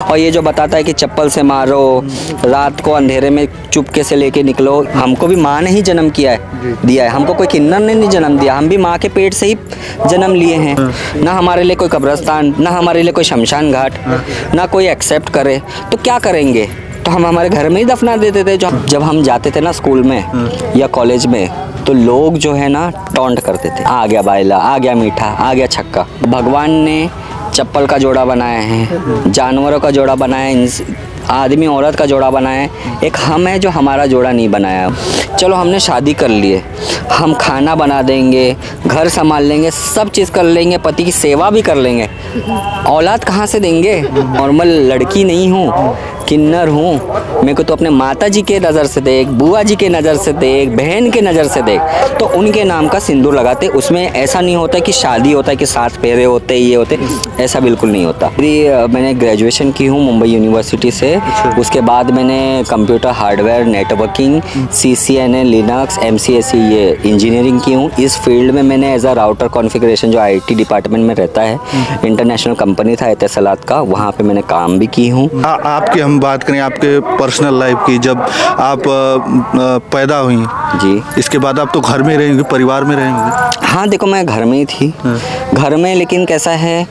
और ये जो बताता है कि चप्पल से मारो, रात को अंधेरे में चुपके से लेके निकलो, हमको भी माँ ने ही जन्म किया है, दिया है। हमको कोई किन्नर ने नहीं जन्म दिया, हम भी माँ के पेट से ही जन्म लिए हैं। ना हमारे लिए कोई कब्रिस्तान, ना हमारे लिए कोई शमशान घाट, ना कोई एक्सेप्ट करे, तो क्या करेंगे? तो हम हमारे घर में ही दफना देते थे। जब हम जाते थे ना स्कूल में या कॉलेज में, तो लोग जो है ना टॉन्ट करते थे, आ गया बाइला, आ गया मीठा, आ गया छक्का। भगवान ने चप्पल का जोड़ा बनाया है, जानवरों का जोड़ा बनाया है, आदमी औरत का जोड़ा बनाया है, एक हम है जो हमारा जोड़ा नहीं बनाया। चलो हमने शादी कर लिए, हम खाना बना देंगे, घर संभाल लेंगे, सब चीज़ कर लेंगे, पति की सेवा भी कर लेंगे, औलाद कहाँ से देंगे? नॉर्मल लड़की नहीं हूँ, किन्नर हूँ, मेरे को तो अपने माता जी के नज़र से देख, बुआ जी के नज़र से देख, बहन के नज़र से देख, तो उनके नाम का सिंदूर लगाते। उसमें ऐसा नहीं होता कि शादी होता है कि 7 फेरे होते, ये होते, ऐसा बिल्कुल नहीं होता। मैंने ग्रेजुएशन की हूँ मुंबई यूनिवर्सिटी से। उसके बाद मैंने computer hardware networking, CCNA Linux MCSE ये इंजीनियरिंग की हूँ। इस फील्ड में मैंने एज अ राउटर कॉन्फ़िगरेशन, जो IT डिपार्टमेंट में रहता है, इंटरनेशनल कंपनी था एतिसलात का, वहाँ पे मैंने काम भी की हूँ। आपकी हम बात करें आपके पर्सनल लाइफ की, जब आप पैदा हुई जी, इसके बाद आप तो घर में रहेंगे, परिवार में रहेंगे? हाँ देखो, मैं घर में ही थी, घर में, लेकिन कैसा है,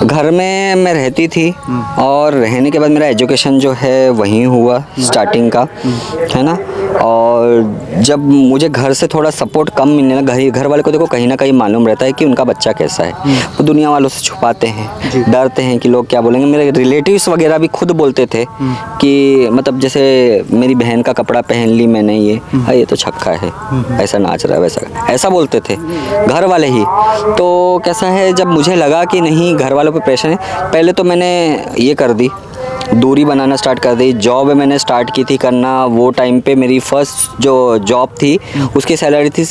घर में मैं रहती थी और रहने के बाद मेरा एजुकेशन जो है वहीं हुआ स्टार्टिंग का, है ना। और जब मुझे घर से थोड़ा सपोर्ट कम मिलने लगा, घर वाले को देखो कहीं ना कहीं मालूम रहता है कि उनका बच्चा कैसा है, वो दुनिया वालों से छुपाते हैं, डरते हैं कि लोग क्या बोलेंगे। मेरे रिलेटिव्स वगैरह भी खुद बोलते थे कि मतलब जैसे मेरी बहन का कपड़ा पहन ली मैंने, ये तो छक्का है, ऐसा नाच रहा है, वैसा, ऐसा बोलते थे घर वाले ही। तो कैसा है, जब मुझे लगा कि नहीं घर वालों पे प्रेशर है, पहले तो मैंने ये कर दी, दूरी बनाना स्टार्ट कर दी। जॉब मैंने स्टार्ट की थी करना, वो टाइम पे मेरी फर्स्ट जो जॉब थी उसकी सैलरी थी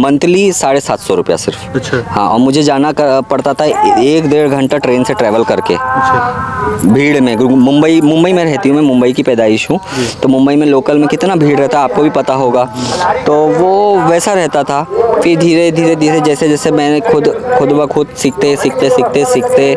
मंथली 750 रुपया सिर्फ। अच्छा। हाँ, और मुझे जाना पड़ता था 1-1.5 घंटा ट्रेन से ट्रैवल करके। अच्छा। भीड़ में, मुंबई में रहती हूँ मैं, मुंबई की पैदाइश हूँ, तो मुंबई में लोकल में कितना भीड़ रहता है आपको भी पता होगा, तो वो वैसा रहता था। फिर धीरे धीरे जैसे जैसे मैंने खुद ब खुद सीखते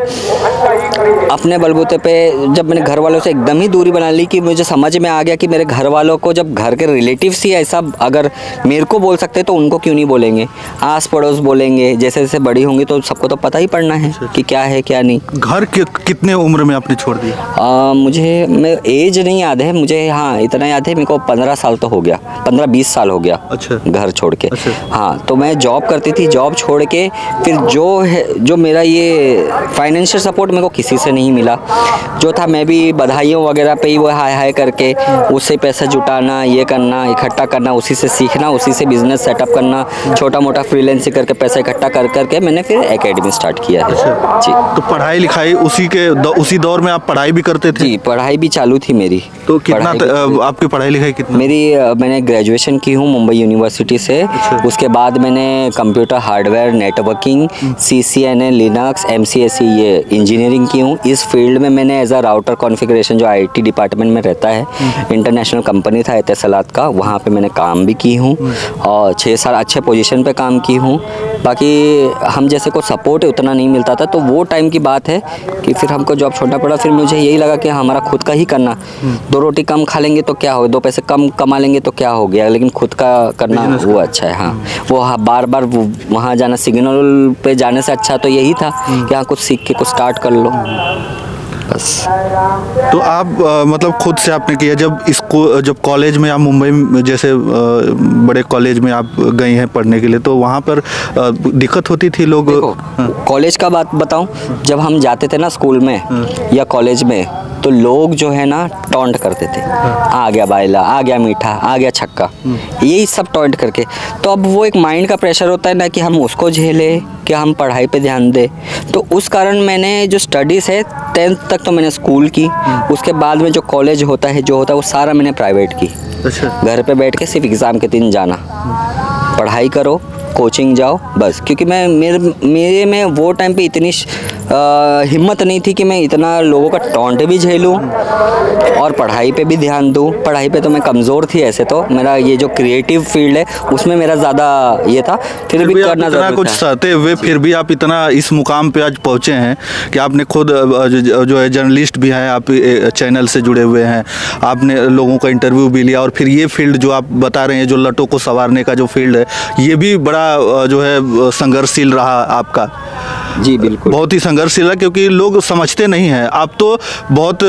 अपने बलबूते पे, जब मैंने घर वालों से एकदम ही दूरी बना ली कि मुझे समझ में आ गया कि मेरे घर वालों को, जब घर के रिलेटिव्स ही ऐसा अगर मेरे को बोल सकते तो उनको क्यों नहीं बोलेंगे, आस पड़ोस बोलेंगे। जैसे जैसे बड़ी होंगी तो सबको तो पता ही पड़ना है कि क्या है क्या नहीं। घर कितने उम्र में आपने छोड़ दिया? मुझे एज नहीं याद है मुझे, हाँ इतना याद है मेरे को, 15 साल तो हो गया, 15-20 साल हो गया। अच्छा। घर छोड़ के। अच्छा। हाँ, तो मैं जॉब करती थी, जॉब छोड़ के फिर जो मेरा ये फाइनेंशियल सपोर्ट मेरे को किसी से नहीं मिला, जो था मैं भी बधाइयों वगैरह पे ही वो हाय करके उससे पैसा जुटाना, ये करना, इकट्ठा करना, उसी से सीखना, उसी से बिजनेस सेटअप करना, छोटा मोटा फ्रीलांसिंग करके पैसा इकट्ठा करके मैंने फिर एकेडमी स्टार्ट किया है। जी। तो पढ़ाई लिखाई उसी दौर में आप पढ़ाई भी करते थे? जी, पढ़ाई भी चालू थी मेरी। तो कितना आपकी पढ़ाई लिखाई कितना? मैंने ग्रेजुएशन की हूँ मुंबई यूनिवर्सिटी से। अच्छा। उसके बाद मैंने computer hardware networking, CCNA Linux MCSE ये इंजीनियरिंग की हूँ। इस फील्ड में मैंने एज अ राउटर कॉन्फ़िगरेशन, जो IT डिपार्टमेंट में रहता है, इंटरनेशनल कंपनी था एतिसलात का, वहाँ पे मैंने काम भी की हूँ और 6 साल अच्छे पोजीशन पे काम की हूँ। बाकी हम जैसे को सपोर्ट उतना नहीं मिलता था, तो वो टाइम की बात है कि फिर हमको जॉब छोड़ना पड़ा। फिर मुझे यही लगा कि हमारा खुद का ही करना, 2 रोटी कम खा लेंगे तो क्या हो, 2 पैसे कम कमा लेंगे तो क्या हो गया, लेकिन खुद का करना वो अच्छा है। हाँ, वो बार बार वहाँ जाना, सिग्नल पे जाने से अच्छा तो यही था कि हाँ कुछ सीख के कुछ स्टार्ट कर लो बस। तो आप मतलब खुद से आपने किया, जब कॉलेज में आप मुंबई में जैसे बड़े कॉलेज में आप गए हैं पढ़ने के लिए, तो वहाँ पर दिक्कत होती थी? लोग कॉलेज का बात बताऊं, जब हम जाते थे ना स्कूल में या कॉलेज में, तो लोग जो है ना टॉन्ट करते थे, आ गया बाइला, आ गया मीठा, आ गया छक्का, यही सब टॉन्ट करके। तो अब वो एक माइंड का प्रेशर होता है ना कि हम उसको झेले कि हम पढ़ाई पे ध्यान दें। तो उस कारण मैंने जो स्टडीज़ है 10th तक तो मैंने स्कूल की, उसके बाद में जो कॉलेज होता है वो सारा मैंने प्राइवेट की। अच्छा। घर पे बैठ के सिर्फ एग्ज़ाम के दिन जाना, पढ़ाई करो, कोचिंग जाओ बस। क्योंकि मेरे में वो टाइम पे इतनी हिम्मत नहीं थी कि मैं इतना लोगों का टॉन्ट भी झेलूं और पढ़ाई पे भी ध्यान दूं। पढ़ाई पे तो मैं कमज़ोर थी, ऐसे तो मेरा ये जो क्रिएटिव फील्ड है उसमें मेरा ज़्यादा ये था, फिर भी करना इतना कुछ सहते हुए फिर भी आप इतना इस मुकाम पे आज पहुँचे हैं कि आपने खुद जो है जर्नलिस्ट भी हैं, आप चैनल से जुड़े हुए हैं, आपने लोगों का इंटरव्यू भी लिया और फिर ये फील्ड जो आप बता रहे हैं, जो लटों को संवारने का जो फील्ड है, ये भी बड़ा जो है संघर्षशील रहा आपका। जी बिल्कुल, बहुत ही संघर्षशील है, क्योंकि लोग समझते नहीं हैं। अब तो बहुत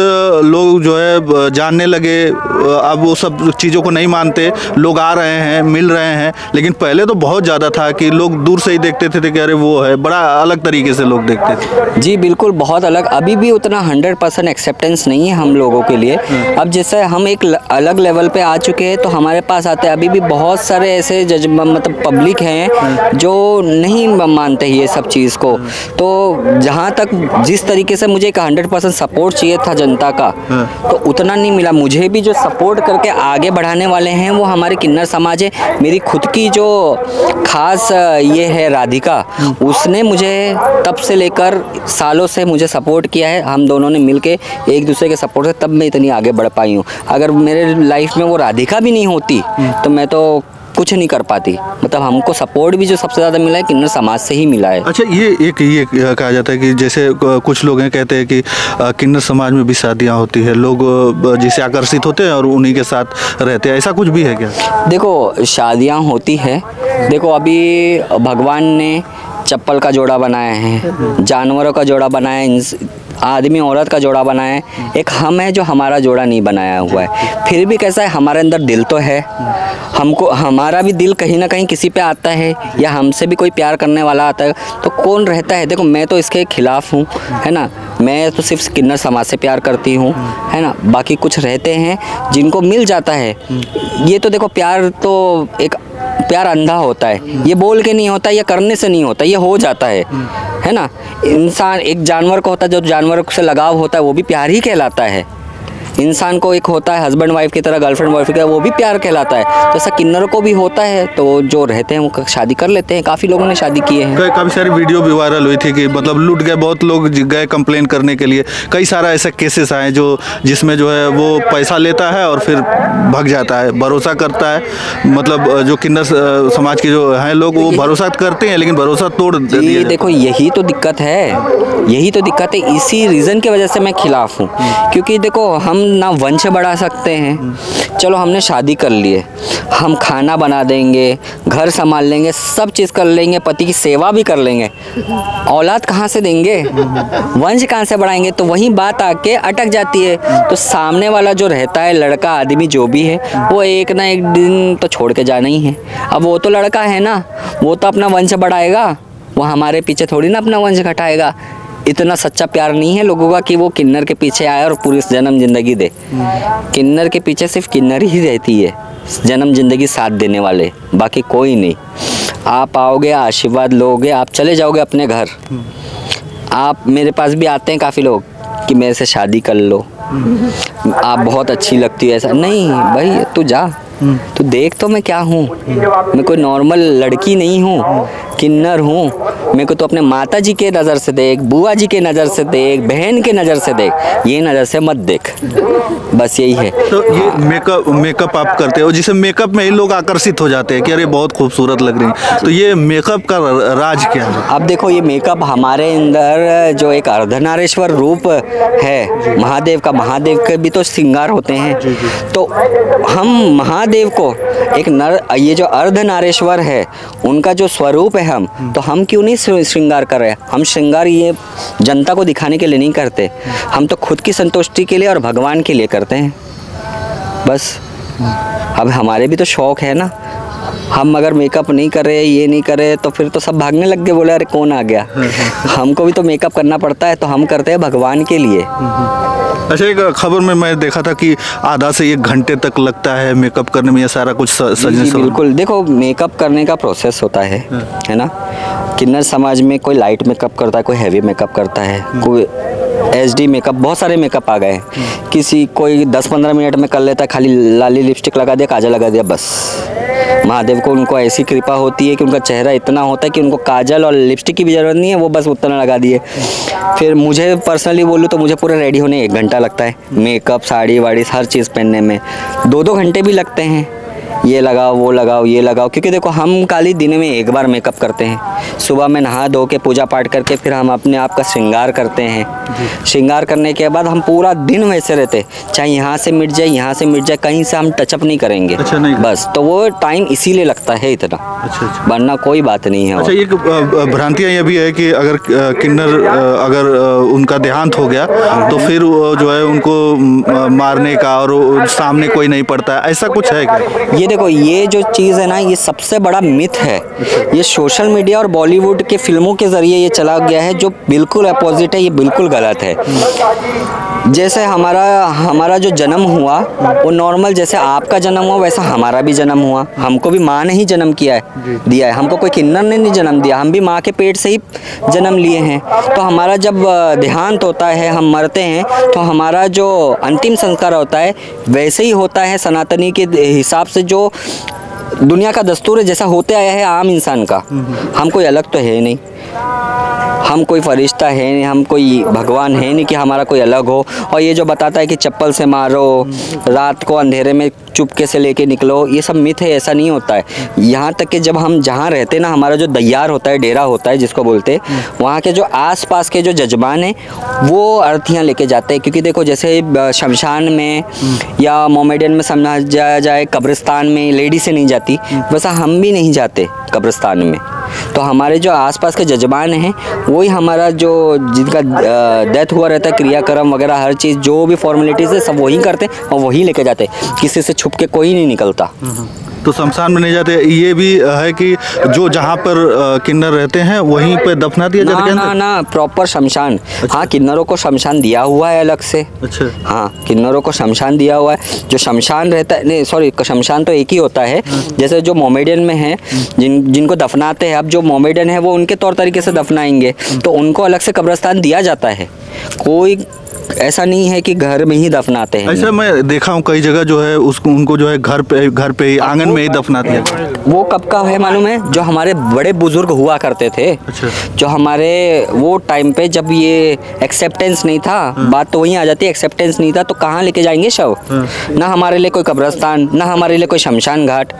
लोग जो है जानने लगे, अब वो सब चीज़ों को नहीं मानते, लोग आ रहे हैं, मिल रहे हैं, लेकिन पहले तो बहुत ज़्यादा था कि लोग दूर से ही देखते थे कि अरे वो है, बड़ा अलग तरीके से लोग देखते थे। जी बिल्कुल, बहुत अलग। अभी भी उतना 100% एक्सेप्टेंस नहीं है हम लोगों के लिए। अब जैसे हम एक अलग लेवल पे आ चुके हैं तो हमारे पास आते हैं, अभी भी बहुत सारे ऐसे मतलब पब्लिक हैं जो नहीं मानते ये सब चीज़ को। तो जहाँ तक जिस तरीके से मुझे 100% सपोर्ट चाहिए था जनता का, तो उतना नहीं मिला। मुझे भी जो सपोर्ट करके आगे बढ़ाने वाले हैं वो हमारे किन्नर समाज है। मेरी खुद की जो खास ये है राधिका, उसने मुझे तब से लेकर सालों से मुझे सपोर्ट किया है। हम दोनों ने मिलके एक दूसरे के सपोर्ट से तब मैं इतनी आगे बढ़ पाई हूँ। अगर मेरे लाइफ में वो राधिका भी नहीं होती तो मैं तो कुछ नहीं कर पाती। मतलब हमको सपोर्ट भी जो सबसे ज़्यादा मिला है किन्नर समाज से ही मिला है। अच्छा, ये कहा जाता है कि जैसे कुछ लोग हैं कहते हैं कि किन्नर समाज में भी शादियां होती है, लोग जिसे आकर्षित होते हैं और उन्हीं के साथ रहते हैं, ऐसा कुछ भी है क्या? देखो, शादियां होती है। देखो, अभी भगवान ने चप्पल का जोड़ा बनाया है, जानवरों का जोड़ा बनाया है, आदमी औरत का जोड़ा बनाया है। एक हम है जो हमारा जोड़ा नहीं बनाया हुआ है। फिर भी कैसा है, हमारे अंदर दिल तो है। हमको हमारा भी दिल कहीं ना कहीं किसी पे आता है, या हमसे भी कोई प्यार करने वाला आता है तो कौन रहता है। देखो, मैं तो इसके खिलाफ हूँ, है ना। मैं तो सिर्फ किन्नर समाज से प्यार करती हूँ, है ना। बाकी कुछ रहते हैं जिनको मिल जाता है। ये तो देखो, प्यार तो एक प्यार अंधा होता है, ये बोल के नहीं होता, ये करने से नहीं होता, ये हो जाता है ना। इंसान एक जानवर को होता है, जो जानवर से लगाव होता है वो भी प्यार ही कहलाता है। इंसान को एक होता है हस्बैंड वाइफ की तरह, गर्लफ्रेंड बॉयफ्रेंड की तरह, वो भी प्यार कहलाता है। तो ऐसा किन्नरों को भी होता है, तो जो रहते हैं वो शादी कर लेते हैं। काफ़ी लोगों ने शादी की है। काफ़ी सारी वीडियो भी वायरल हुई थी कि मतलब लूट गए, बहुत लोग गए कंप्लेन करने के लिए। कई सारा ऐसे केसेस आए जिसमें जो है वो पैसा लेता है और फिर भाग जाता है, भरोसा करता है। मतलब जो किन्नर समाज के जो हैं लोग, वो भरोसा करते हैं लेकिन भरोसा तोड़ देते हैं। देखो, यही तो दिक्कत है, यही तो दिक्कत है। इसी रीज़न की वजह से मैं खिलाफ हूँ, क्योंकि देखो, हम ना वंश बढ़ा सकते हैं। चलो, हमने शादी कर लिए, हम खाना बना देंगे, घर संभाल लेंगे, सब चीज़ कर लेंगे, पति की सेवा भी कर लेंगे, औलाद कहाँ से देंगे, वंश कहाँ से बढ़ाएंगे। तो वही बात आके अटक जाती है। तो सामने वाला जो रहता है, लड़का आदमी जो भी है, वो एक ना एक दिन तो छोड़ के जाना ही है। अब वो तो लड़का है ना, वो तो अपना वंश बढ़ाएगा, वो हमारे पीछे थोड़ी ना अपना वंश घटाएगा। इतना सच्चा प्यार नहीं है लोगों का कि वो किन्नर के पीछे आए और पूरी जन्म जिंदगी दे। किन्नर के पीछे सिर्फ किन्नर ही रहती है, जन्म जिंदगी साथ देने वाले, बाकी कोई नहीं। आप आओगे, आशीर्वाद लोगे, आप चले जाओगे अपने घर। आप मेरे पास भी आते हैं काफ़ी लोग कि मेरे से शादी कर लो, आप बहुत अच्छी लगती है। ऐसा नहीं भाई, तू जा, तू देख तो मैं क्या हूँ। मैं कोई नॉर्मल लड़की नहीं हूँ, किन्नर हूँ। मेरे को तो अपने माता जी के नज़र से देख, बुआ जी के नज़र से देख, बहन के नज़र से देख, ये नज़र से मत देख। बस यही है। तो ये मेकअप आप करते हो, जिसे मेकअप में ही लोग आकर्षित हो जाते हैं कि अरे बहुत खूबसूरत लग रही है। तो ये मेकअप का राज क्या है? अब देखो, ये मेकअप हमारे अंदर जो एक अर्धनारीश्वर रूप है महादेव का, महादेव के भी तो श्रृंगार होते हैं। तो हम महादेव को एक ये जो अर्धनारीश्वर है, उनका जो स्वरूप है तो हम क्यों नहीं श्रृंगार कर रहे हैं। हम श्रृंगार ये जनता को दिखाने के लिए नहीं करते, हम तो खुद की संतुष्टि के लिए और भगवान के लिए करते हैं बस। अब हमारे भी तो शौक है ना। हम अगर मेकअप नहीं कर रहे, ये नहीं कर रहे, तो फिर तो सब भागने लग गए, बोले अरे कौन आ गया। हमको भी तो मेकअप करना पड़ता है, तो हम करते हैं भगवान के लिए। अच्छा, एक खबर में मैं देखा था कि आधा से 1 घंटे तक लगता है मेकअप करने में, ये सारा कुछ सजने से। बिल्कुल, देखो मेकअप करने का प्रोसेस होता है ना। किन्नर समाज में कोई लाइट मेकअप करता है, कोई हैवी मेकअप करता है, कोई HD मेकअप, बहुत सारे मेकअप आ गए हैं। किसी कोई 10-15 मिनट में कर लेता है, खाली लाली लिपस्टिक लगा दिया, काजल लगा दिया, बस। महादेव को उनको ऐसी कृपा होती है कि उनका चेहरा इतना होता है कि उनको काजल और लिपस्टिक की भी ज़रूरत नहीं है, वो बस उतना लगा दिए। फिर मुझे पर्सनली बोलूँ तो मुझे पूरा रेडी होने 1 घंटा लगता है। मेकअप, साड़ी वाड़ी, हर चीज़ पहनने में 2-2 घंटे भी लगते हैं। ये लगाओ, वो लगाओ, ये लगाओ, क्योंकि देखो हम खाली दिन में 1 बार मेकअप करते हैं। सुबह में नहा धो के पूजा पाठ करके फिर हम अपने आप का श्रृंगार करते हैं। श्रृंगार करने के बाद हम पूरा दिन वैसे रहते, चाहे यहाँ से मिट जाए, यहाँ से मिट जाए, कहीं से हम टचअप नहीं करेंगे। अच्छा, नहीं। बस तो वो टाइम इसीलिए लगता है इतना। अच्छा। वरना कोई बात नहीं है। अच्छा, एक भ्रांतियाँ ये भी है कि अगर किन्नर अगर उनका देहांत हो गया तो फिर जो है उनको मारने का और सामने कोई नहीं पड़ता है, ऐसा कुछ है क्या? ये देखो, ये जो चीज़ है ना, ये सबसे बड़ा मिथ है। ये सोशल मीडिया और बॉलीवुड के फिल्मों के ज़रिए ये चला गया है, जो बिल्कुल अपोजिट है, ये बिल्कुल गलत है। जैसे हमारा जो जन्म हुआ वो नॉर्मल, जैसे आपका जन्म हुआ वैसा हमारा भी जन्म हुआ। हमको भी माँ ने ही जन्म दिया है, हमको कोई किन्नर ने नहीं जन्म दिया। हम भी माँ के पेट से ही जन्म लिए हैं। तो हमारा जब देहांत होता है, हम मरते हैं, तो हमारा जो अंतिम संस्कार होता है वैसे ही होता है सनातनी के हिसाब से, जो दुनिया का दस्तूर है, जैसा होते आया है आम इंसान का। हम कोई अलग तो है नहीं, हम कोई फरिश्ता है नहीं, हम कोई भगवान है नहीं कि हमारा कोई अलग हो। और ये जो बताता है कि चप्पल से मारो, रात को अंधेरे में चुपके से लेके निकलो, ये सब मिथ है, ऐसा नहीं होता है। यहाँ तक कि जब हम जहाँ रहते ना, हमारा जो दैयार होता है, डेरा होता है जिसको बोलते हैं, वहाँ के जो आसपास के जो जजमान हैं वो अर्थियाँ लेके जाते हैं। क्योंकि देखो, जैसे शमशान में या मोमेडियन में समझा जाए, कब्रिस्तान में लेडी से नहीं जाती, वैसा हम भी नहीं जाते कब्रिस्तान में। तो हमारे जो आसपास के जजमान हैं वही हमारा जो जिनका डेथ हुआ रहता है, क्रियाक्रम वगैरह हर चीज़, जो भी फॉर्मेलिटीज़ है सब वही करते और वही लेके जाते। किसी से छुप के कोई नहीं निकलता। तो शमशान में नहीं जाते। ये भी है कि जो जहाँ पर किन्नर रहते हैं वहीं पे दफना दिया जाता है ना, प्रॉपर शमशान। अच्छा। हाँ, किन्नरों को शमशान दिया हुआ है अलग से। अच्छा। हाँ, किन्नरों को शमशान दिया हुआ है। जो शमशान रहता है, नहीं सॉरी, शमशान तो एक ही होता है। जैसे जो मोमेडियन में है, जिनको दफनाते हैं, अब जो मोमेडियन है वो उनके तौर तरीके से दफनाएंगे, तो उनको अलग से कब्रिस्तान दिया जाता है। कोई ऐसा नहीं है कि घर में ही दफनाते हैं। ऐसा मैं देखा हूँ कई जगह जो है उनको जो है घर पे ही आंगन में ही दफना दिया। वो कब का है मालूम है? जो हमारे बड़े बुजुर्ग हुआ करते थे। अच्छा। जो हमारे वो टाइम पे जब ये एक्सेप्टेंस नहीं था, बात तो वहीं आ जाती है, एक्सेप्टेंस नहीं था तो कहाँ लेके जाएंगे शव? ना हमारे लिए कोई कब्रिस्तान, ना हमारे लिए कोई शमशान घाट,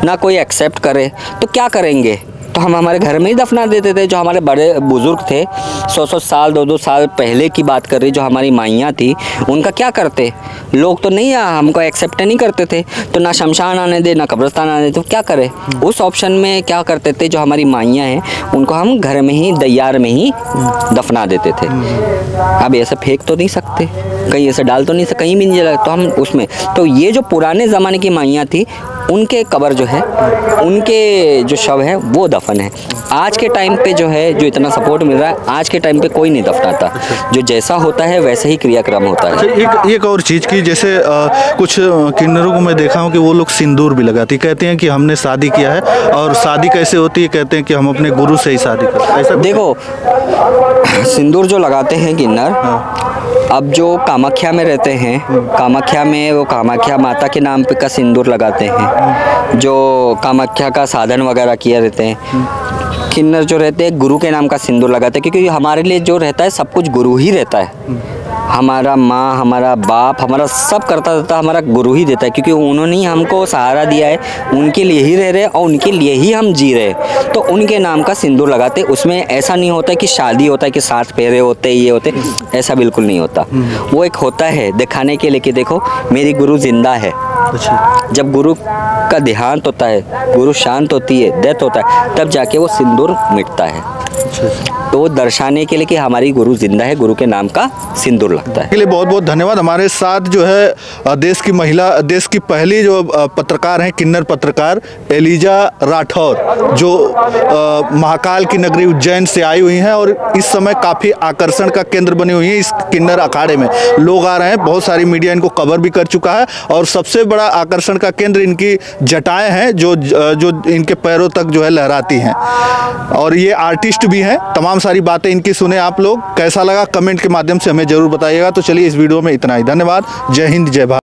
ना कोई एक्सेप्ट करे, तो क्या करेंगे? तो हम हमारे घर में ही दफना देते थे। जो हमारे बड़े बुजुर्ग थे, 100-100 साल 2-2 साल पहले की बात कर रही, जो हमारी माइयाँ थी, उनका क्या करते? लोग तो नहीं हमको एक्सेप्ट नहीं करते थे, तो ना शमशान आने दे, ना कब्रिस्तान आने दे, तो क्या करें? उस ऑप्शन में क्या करते थे, जो हमारी माइयाँ हैं उनको हम घर में ही, दैयार में ही दफना देते थे। अब ऐसे फेंक तो नहीं सकते, कहीं ऐसे डाल तो नहीं सकते, कहीं भी नहीं जला, तो हम उसमें, तो ये जो पुराने ज़माने की माइयाँ थी उनके कब्र जो है, उनके जो शव है वो दफन है। आज के टाइम पे जो है, जो इतना सपोर्ट मिल रहा है, आज के टाइम पे कोई नहीं दफनाता। जो जैसा होता है वैसे ही क्रियाक्रम होता है। एक और चीज़ की, जैसे कुछ किन्नरों को मैं देखा हूँ कि वो लोग सिंदूर भी लगाती, कहते हैं कि हमने शादी किया है। और शादी कैसे होती है? कहते हैं कि हम अपने गुरु से ही शादी करते हैं। ऐसा देखो, सिंदूर जो लगाते हैं किन्नर, अब जो कामाख्या में रहते हैं, कामाख्या में वो कामाख्या माता के नाम पे का सिंदूर लगाते हैं। जो कामाख्या का साधन वगैरह किए रहते हैं, किन्नर जो रहते हैं गुरु के नाम का सिंदूर लगाते हैं, क्योंकि हमारे लिए जो रहता है सब कुछ गुरु ही रहता है। हमारा माँ, हमारा बाप, हमारा सब करता रहता, हमारा गुरु ही देता है, क्योंकि उन्होंने ही हमको सहारा दिया है, उनके लिए ही रह रहे और उनके लिए ही हम जी रहे, तो उनके नाम का सिंदूर लगाते। उसमें ऐसा नहीं होता कि शादी होता है कि 7 फेरे होते, ये होते, ऐसा बिल्कुल नहीं होता। वो एक होता है दिखाने के लिए कि देखो मेरी गुरु जिंदा है। अच्छा। जब गुरु का देहांत होता है, गुरु शांत होती है, डेथ होता है, तब जाके वो सिंदूर मिटता है। तो दर्शाने के लिए कि हमारी गुरु जिंदा है, गुरु के नाम का सिंदूर लगता है। के लिए बहुत बहुत धन्यवाद। हमारे साथ जो है देश की महिला, देश की पहली जो पत्रकार हैं, किन्नर पत्रकार एलिजा राठौर, जो महाकाल की नगरी उज्जैन से आई हुई हैं और इस समय काफ़ी आकर्षण का केंद्र बनी हुई है। इस किन्नर अखाड़े में लोग आ रहे हैं, बहुत सारी मीडिया इनको कवर भी कर चुका है और सबसे बड़ा आकर्षण का केंद्र इनकी जटाएं हैं जो इनके पैरों तक जो है लहराती हैं और ये आर्टिस्ट भी हैं। तमाम सारी बातें इनकी सुने आप लोग। कैसा लगा कमेंट के माध्यम से हमें जरूर बताइएगा। तो चलिए इस वीडियो में इतना ही। धन्यवाद। जय हिंद, जय भारत।